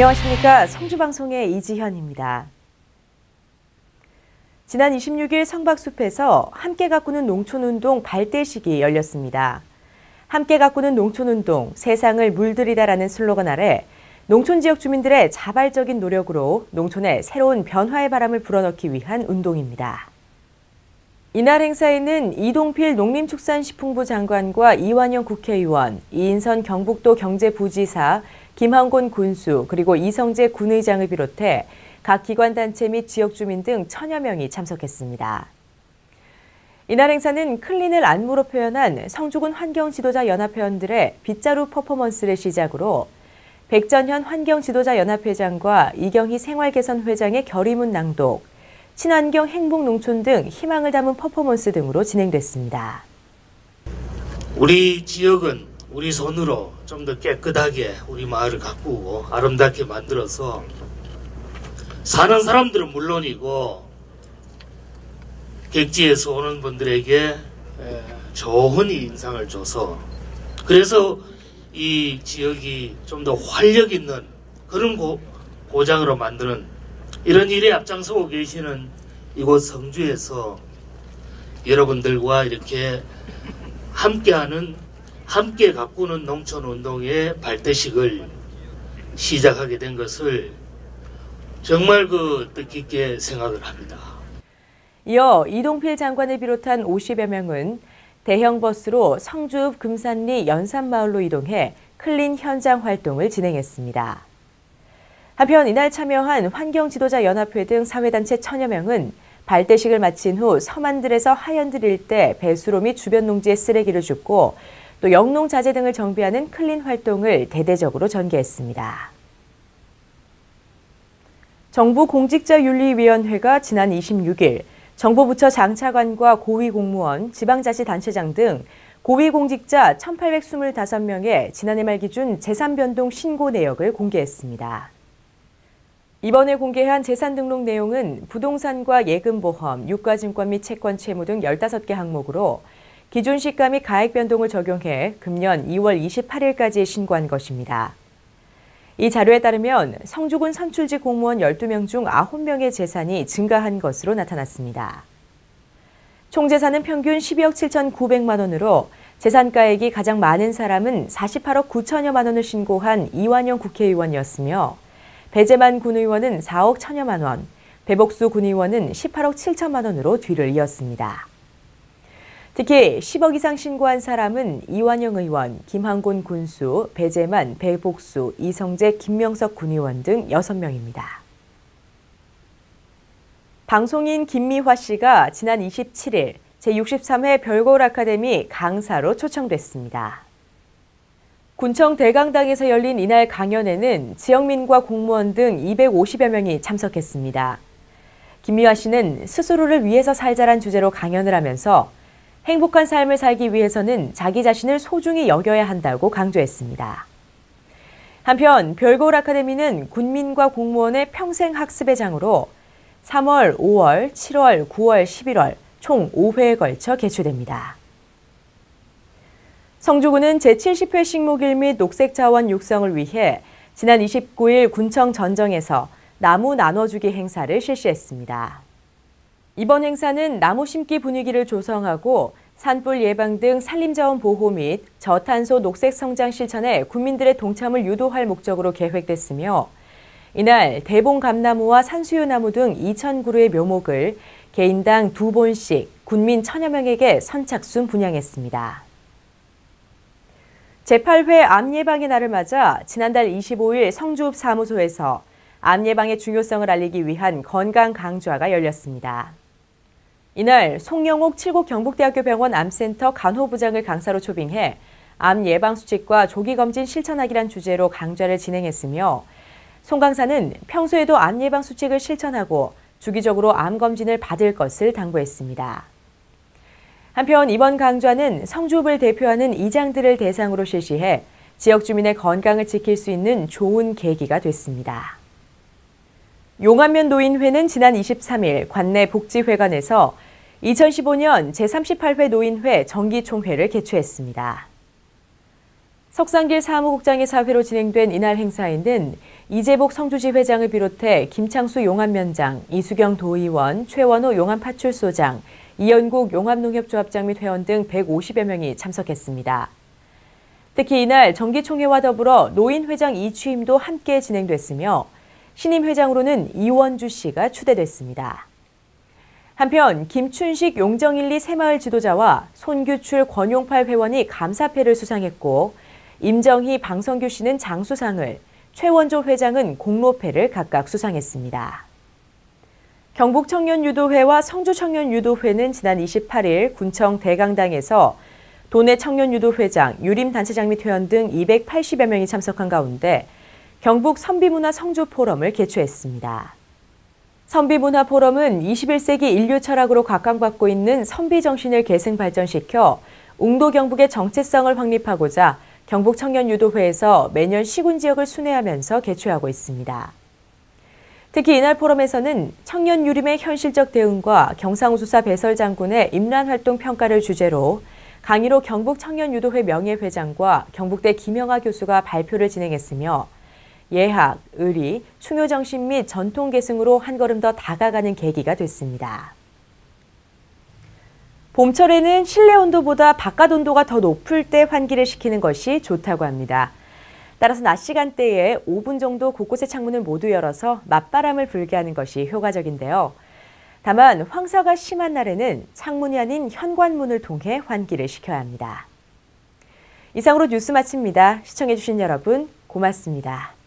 안녕하십니까. 성주방송의 이지현입니다. 지난 26일 성박숲에서 함께 가꾸는 농촌운동 발대식이 열렸습니다. 함께 가꾸는 농촌운동, 세상을 물들이다라는 슬로건 아래 농촌 지역 주민들의 자발적인 노력으로 농촌에 새로운 변화의 바람을 불어넣기 위한 운동입니다. 이날 행사에는 이동필 농림축산식품부 장관과 이완영 국회의원, 이인선 경북도 경제부지사, 김한곤 군수, 그리고 이성재 군의장을 비롯해 각 기관단체 및 지역 주민 등 1000여 명이 참석했습니다. 이날 행사는 클린을 안무로 표현한 성주군 환경지도자연합회원들의 빗자루 퍼포먼스를 시작으로 백전현 환경지도자연합회장과 이경희 생활개선회장의 결의문 낭독, 친환경 행복농촌 등 희망을 담은 퍼포먼스 등으로 진행됐습니다. 우리 지역은 우리 손으로 좀 더 깨끗하게 우리 마을을 가꾸고 아름답게 만들어서 사는 사람들은 물론이고 객지에서 오는 분들에게 좋은 인상을 줘서 그래서 이 지역이 좀 더 활력 있는 그런 고장으로 만드는 이런 일에 앞장서고 계시는 이곳 성주에서 여러분들과 이렇게 함께하는 함께 가꾸는 농촌운동의 발대식을 시작하게 된 것을 정말 뜻깊게 생각을 합니다. 이어 이동필 장관을 비롯한 50여 명은 대형 버스로 성주 금산리 연산마을로 이동해 클린 현장 활동을 진행했습니다. 한편 이날 참여한 환경지도자연합회 등 사회단체 1000여 명은 발대식을 마친 후 섬안들에서 하현들 일대 배수로 및 주변 농지의 쓰레기를 줍고 또 영농자재 등을 정비하는 클린 활동을 대대적으로 전개했습니다. 정부공직자윤리위원회가 지난 26일 정부 부처 장차관과 고위공무원, 지방자치단체장 등 고위공직자 1,825명의 지난해 말 기준 재산변동 신고 내역을 공개했습니다. 이번에 공개한 재산 등록 내용은 부동산과 예금보험, 유가증권 및 채권 채무 등 15개 항목으로 기준 시가 및 가액 변동을 적용해 금년 2월 28일까지 신고한 것입니다. 이 자료에 따르면 성주군 선출직 공무원 12명 중 9명의 재산이 증가한 것으로 나타났습니다. 총 재산은 평균 12억 7,900만 원으로 재산가액이 가장 많은 사람은 48억 9천여만 원을 신고한 이완영 국회의원이었으며 배재만 군의원은 4억 1천여만 원, 배복수 군의원은 18억 7천만 원으로 뒤를 이었습니다. 특히 10억 이상 신고한 사람은 이완영 의원, 김한곤 군수, 배재만, 배복수, 이성재, 김명석 군의원 등 6명입니다. 방송인 김미화 씨가 지난 27일 제63회 별거울 아카데미 강사로 초청됐습니다. 군청 대강당에서 열린 이날 강연에는 지역민과 공무원 등 250여 명이 참석했습니다. 김미화 씨는 스스로를 위해서 살자란 주제로 강연을 하면서 행복한 삶을 살기 위해서는 자기 자신을 소중히 여겨야 한다고 강조했습니다. 한편 별거울 아카데미는 군민과 공무원의 평생 학습의 장으로 3월, 5월, 7월, 9월, 11월 총 5회에 걸쳐 개최됩니다. 성주군은 제70회 식목일 및 녹색자원 육성을 위해 지난 29일 군청 전정에서 나무 나눠주기 행사를 실시했습니다. 이번 행사는 나무 심기 분위기를 조성하고 산불 예방 등 산림자원 보호 및 저탄소 녹색 성장 실천에 국민들의 동참을 유도할 목적으로 계획됐으며 이날 대봉감나무와 산수유나무 등 2,000그루의 묘목을 개인당 2본씩 군민 1000여 명에게 선착순 분양했습니다. 제8회 암예방의 날을 맞아 지난달 25일 성주읍 사무소에서 암 예방의 중요성을 알리기 위한 건강 강좌가 열렸습니다. 이날 송영옥 칠곡 경북대학교 병원 암센터 간호부장을 강사로 초빙해 암 예방 수칙과 조기 검진 실천하기란 주제로 강좌를 진행했으며 송 강사는 평소에도 암 예방 수칙을 실천하고 주기적으로 암 검진을 받을 것을 당부했습니다. 한편 이번 강좌는 성주읍을 대표하는 이장들을 대상으로 실시해 지역 주민의 건강을 지킬 수 있는 좋은 계기가 됐습니다. 용안면 노인회는 지난 23일 관내 복지회관에서 2015년 제38회 노인회 정기총회를 개최했습니다. 석상길 사무국장의 사회로 진행된 이날 행사에는 이재복 성주지 회장을 비롯해 김창수 용암면장, 이수경 도의원, 최원호 용암파출소장, 이연국 용암농협조합장 및 회원 등 150여 명이 참석했습니다. 특히 이날 정기총회와 더불어 노인회장 이취임도 함께 진행됐으며 신임 회장으로는 이원주 씨가 추대됐습니다. 한편 김춘식 용정일리 새마을 지도자와 손규출 권용팔 회원이 감사패를 수상했고 임정희 방성규 씨는 장수상을, 최원조 회장은 공로패를 각각 수상했습니다. 경북청년유도회와 성주청년유도회는 지난 28일 군청 대강당에서 도내 청년유도회장, 유림단체장 및 회원 등 280여 명이 참석한 가운데 경북 선비문화 성주포럼을 개최했습니다. 선비문화포럼은 21세기 인류 철학으로 각광받고 있는 선비 정신을 계승 발전시켜 웅도 경북의 정체성을 확립하고자 경북청년유도회에서 매년 시군 지역을 순회하면서 개최하고 있습니다. 특히 이날 포럼에서는 청년 유림의 현실적 대응과 경상우수사 배설 장군의 임란활동 평가를 주제로 강의로 경북청년유도회 명예회장과 경북대 김영하 교수가 발표를 진행했으며 예학, 의리, 충효정신 및 전통 계승으로 한 걸음 더 다가가는 계기가 됐습니다. 봄철에는 실내 온도보다 바깥 온도가 더 높을 때 환기를 시키는 것이 좋다고 합니다. 따라서 낮 시간대에 5분 정도 곳곳의 창문을 모두 열어서 맞바람을 불게 하는 것이 효과적인데요. 다만 황사가 심한 날에는 창문이 아닌 현관문을 통해 환기를 시켜야 합니다. 이상으로 뉴스 마칩니다. 시청해주신 여러분 고맙습니다.